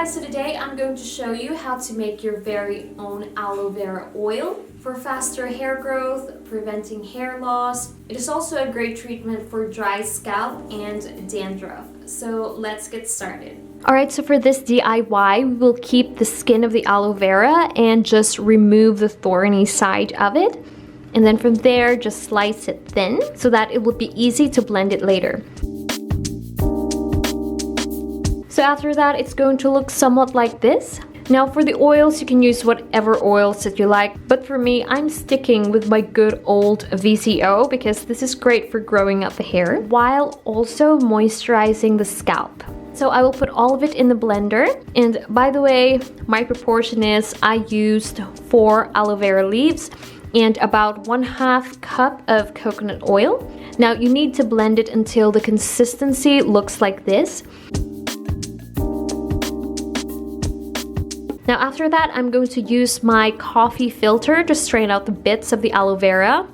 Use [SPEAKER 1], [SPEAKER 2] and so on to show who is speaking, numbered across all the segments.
[SPEAKER 1] guys, so today I'm going to show you how to make your very own aloe vera oil for faster hair growth, preventing hair loss. It is also a great treatment for dry scalp and dandruff. So let's get started. Alright, so for this DIY, we will keep the skin of the aloe vera and just remove the thorny side of it. And then from there, just slice it thin so that it will be easy to blend it later. So after that, it's going to look somewhat like this. Now for the oils, you can use whatever oils that you like, but for me, I'm sticking with my good old VCO because this is great for growing out the hair while also moisturizing the scalp. So I will put all of it in the blender, and by the way, my proportion is I used 4 aloe vera leaves and about 1/2 cup of coconut oil. Now you need to blend it until the consistency looks like this. Now after that, I'm going to use my coffee filter to strain out the bits of the aloe vera.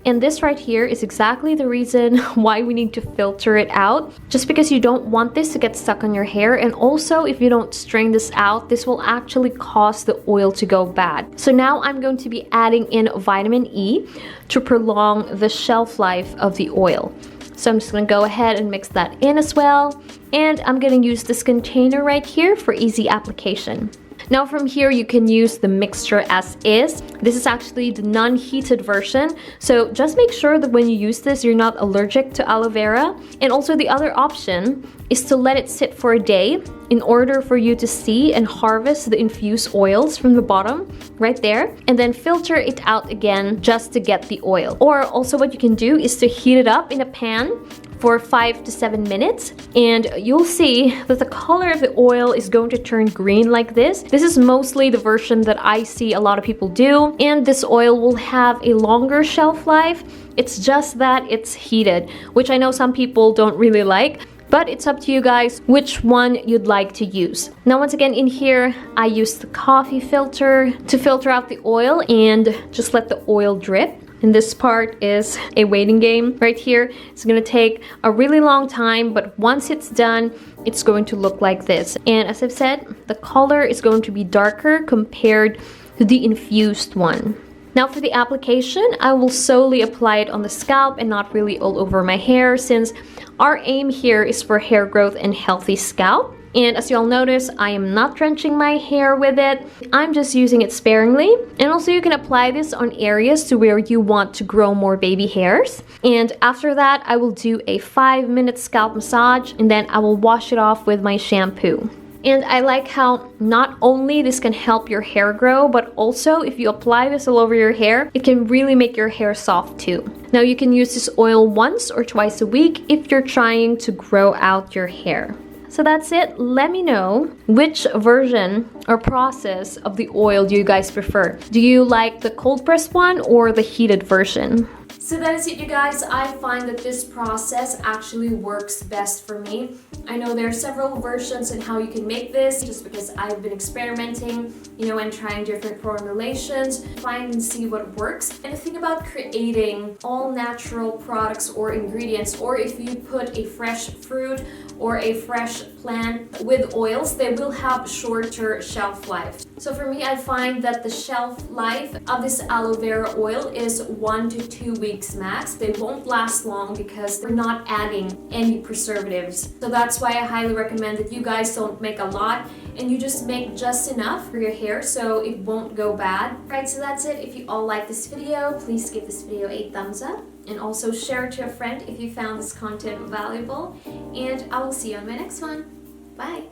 [SPEAKER 1] And this right here is exactly the reason why we need to filter it out. Just because you don't want this to get stuck on your hair, and also if you don't strain this out, this will actually cause the oil to go bad. So now I'm going to be adding in vitamin E to prolong the shelf life of the oil. So I'm just going to go ahead and mix that in as well. And I'm going to use this container right here for easy application. Now from here, you can use the mixture as is. This is actually the non-heated version. So just make sure that when you use this, you're not allergic to aloe vera. And also the other option is to let it sit for a day in order for you to see and harvest the infused oils from the bottom right there, and then filter it out again just to get the oil. Or also what you can do is to heat it up in a pan for 5 to 7 minutes, and you'll see that the color of the oil is going to turn green like this. This is mostly the version that I see a lot of people do, and this oil will have a longer shelf life. It's just that it's heated, which I know some people don't really like. But it's up to you guys which one you'd like to use. Now once again in here, I used the coffee filter to filter out the oil and just let the oil drip. And this part is a waiting game right here. It's gonna take a really long time, but once it's done, it's going to look like this. And as I've said, the color is going to be darker compared to the infused one. Now for the application, I will solely apply it on the scalp and not really all over my hair, since our aim here is for hair growth and healthy scalp. And as you'll notice, I am not drenching my hair with it. I'm just using it sparingly. And also you can apply this on areas to where you want to grow more baby hairs. And after that, I will do a 5-minute scalp massage, and then I will wash it off with my shampoo. And I like how not only this can help your hair grow, but also if you apply this all over your hair, it can really make your hair soft too. Now you can use this oil once or twice a week if you're trying to grow out your hair. So that's it. Let me know which version or process of the oil do you guys prefer. Do you like the cold pressed one or the heated version? So that is it, you guys. I find that this process actually works best for me. I know there are several versions on how you can make this, just because I've been experimenting, and trying different formulations, find and see what works. And the thing about creating all natural products or ingredients, or if you put a fresh fruit or a fresh plant with oils, they will have shorter shelf life. So for me, I find that the shelf life of this aloe vera oil is 1 to 2 weeks max. They won't last long because we're not adding any preservatives. So that's why I highly recommend that you guys don't make a lot and you just make just enough for your hair so it won't go bad. Right, so that's it. If you all like this video, please give this video a thumbs up. And also share it to a friend if you found this content valuable. And I will see you on my next one. Bye!